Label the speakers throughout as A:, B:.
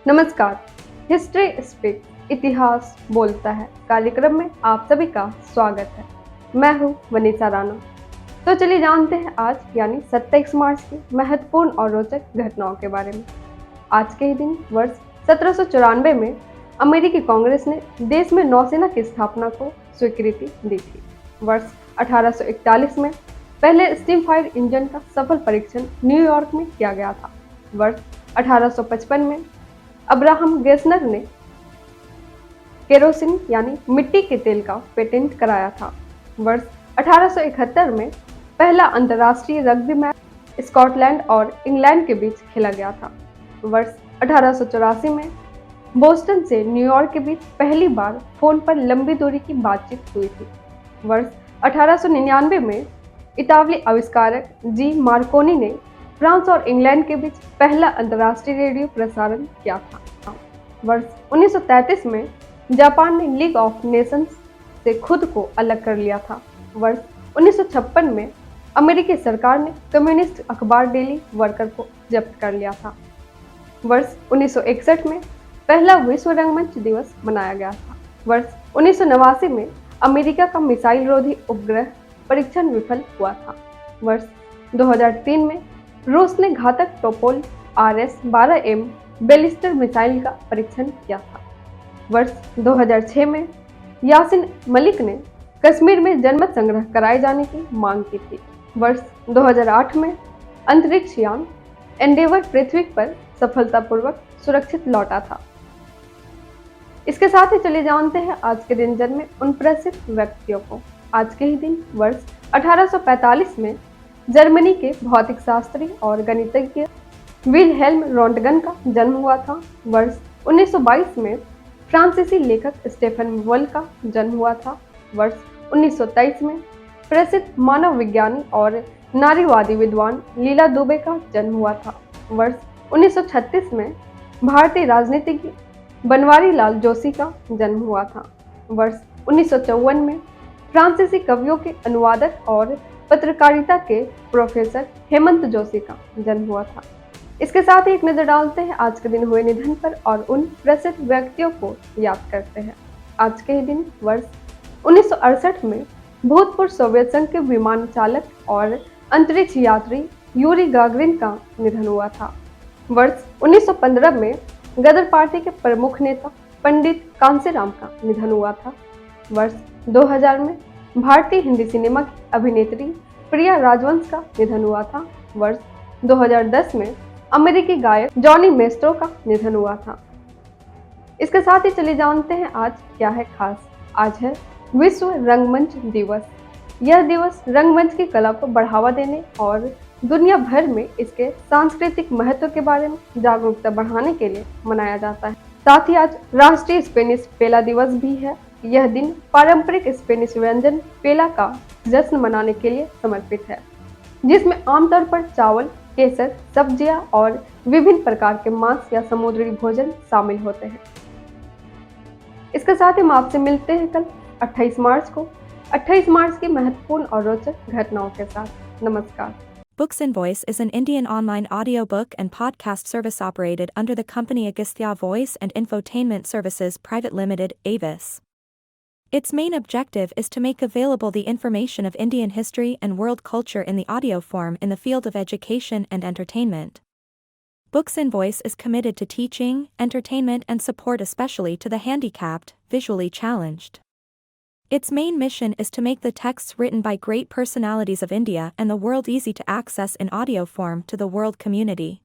A: नमस्कार। History speak इतिहास बोलता है कार्यक्रम में आप सभी का स्वागत है। मैं हूं वनीता राणा। तो चलिए जानते हैं आज यानी 27 मार्च की महत्वपूर्ण और रोचक घटनाओं के बारे में। आज के ही दिन वर्ष 1794 में अमेरिकी कांग्रेस ने देश में नौसेना की स्थापना को स्वीकृति दी थी। वर्ष 1841 में पहले स्टीम फायर इंजन का सफल परीक्षण न्यूयॉर्क में किया गया था। वर्ष 1855 में अब्राहम गेस्नर ने केरोसिन यानी मिट्टी के तेल का पेटेंट कराया था। वर्ष 1871 में पहला अंतर्राष्ट्रीय रग्बी मैच स्कॉटलैंड और इंग्लैंड के बीच खेला गया था। वर्ष 1884 में बोस्टन से न्यूयॉर्क के बीच पहली बार फोन पर लंबी दूरी की बातचीत हुई थी। वर्ष 1899 में इतालवी आविष्कारक जी मार्कोनी ने फ्रांस और इंग्लैंड के बीच पहला अंतर्राष्ट्रीय रेडियो प्रसारण किया था। वर्ष 1933 में जापान ने लीग ऑफ नेशंस से खुद को अलग कर लिया था। वर्ष 1956 में अमेरिकी सरकार ने कम्युनिस्ट अखबार डेली वर्कर को जब्त कर लिया था। वर्ष 1961 में पहला विश्व रंगमंच दिवस मनाया गया था। वर्ष 1989 में अमेरिका का मिसाइल रोधी उपग्रह परीक्षण विफल हुआ था। वर्ष 2003 में रूस ने घातक टोपोल RS-12M बैलिस्टिक मिसाइल का परीक्षण किया था। वर्ष 2006 में यासीन मलिक ने कश्मीर में जनमत संग्रह कराए जाने की मांग की थी। वर्ष 2008 में अंतरिक्ष यान एंडेवर पृथ्वी पर सफलतापूर्वक सुरक्षित लौटा था। इसके साथ ही चलिए जानते हैं आज के दिन जन्मे उन प्रसिद्ध व्यक्तियों को। आज के ही दिन वर्ष 1845 में जर्मनी के भौतिक शास्त्री और गणितज्ञ विलहेल्म रोंटगन का जन्म हुआ था। वर्ष 1922 में फ्रांसीसी लेखक स्टेफन वॉल का जन्म हुआ था। वर्ष 1923 में प्रसिद्ध मानव विज्ञानी और नारीवादी विद्वान लीला दुबे का जन्म हुआ था। वर्ष 1936 में भारतीय राजनीतिज्ञ बनवारी लाल जोशी का जन्म हुआ था। वर्ष 1954 में फ्रांसीसी कवियों के अनुवादक और पत्रकारिता के प्रोफेसर हेमंत जोशी का जन्म हुआ था। इसके साथ ही एक नजर डालते हैं आज के दिन हुए निधन पर और उन प्रसिद्ध व्यक्तियों को याद करते हैं। आज के ही दिन वर्ष 1968 में भूतपूर्व सोवियत संघ के विमान चालक और अंतरिक्ष यात्री यूरी गागरिन का निधन हुआ था। वर्ष 1915 में गदर पार्टी के प्रमुख नेता पंडित कांसीराम का निधन हुआ था। वर्ष 2000 में भारतीय हिंदी सिनेमा की अभिनेत्री प्रिया राजवंश का निधन हुआ था। वर्ष 2010 में अमेरिकी गायक जॉनी मेस्ट्रो का निधन हुआ था। इसके साथ ही चलिए जानते हैं आज क्या है खास। आज है विश्व रंगमंच दिवस। यह दिवस रंगमंच की कला को बढ़ावा देने और दुनिया भर में इसके सांस्कृतिक महत्व के बारे में जागरूकता बढ़ाने के लिए मनाया जाता है। साथ ही आज राष्ट्रीय स्पेनिश पेला दिवस भी है। यह दिन पारंपरिक स्पेनिश व्यंजन पेला का जश्न मनाने के लिए समर्पित है, जिसमें आमतौर पर चावल, केसर, सब्जियां और विभिन्न प्रकार के मांस या समुद्री भोजन शामिल होते हैं। इसके साथ ही हम आपसे मिलते हैं कल 28 मार्च को 28 मार्च की महत्वपूर्ण और रोचक घटनाओं के साथ। नमस्कार।
B: Books in Voice is an Indian online audiobook and podcast service operated under the company Agastya Voice and Infotainment Services Private Limited, Avis. Its main objective is to make available the information of Indian history and world culture in the audio form in the field of education and entertainment. Books in Voice is committed to teaching, entertainment and support especially to the handicapped, visually challenged. Its main mission is to make the texts written by great personalities of India and the world easy to access in audio form to the world community.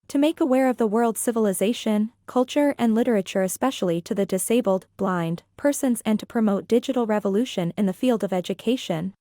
B: To make aware of the world's civilization, culture and literature especially to the disabled, blind, persons and to promote digital revolution in the field of education.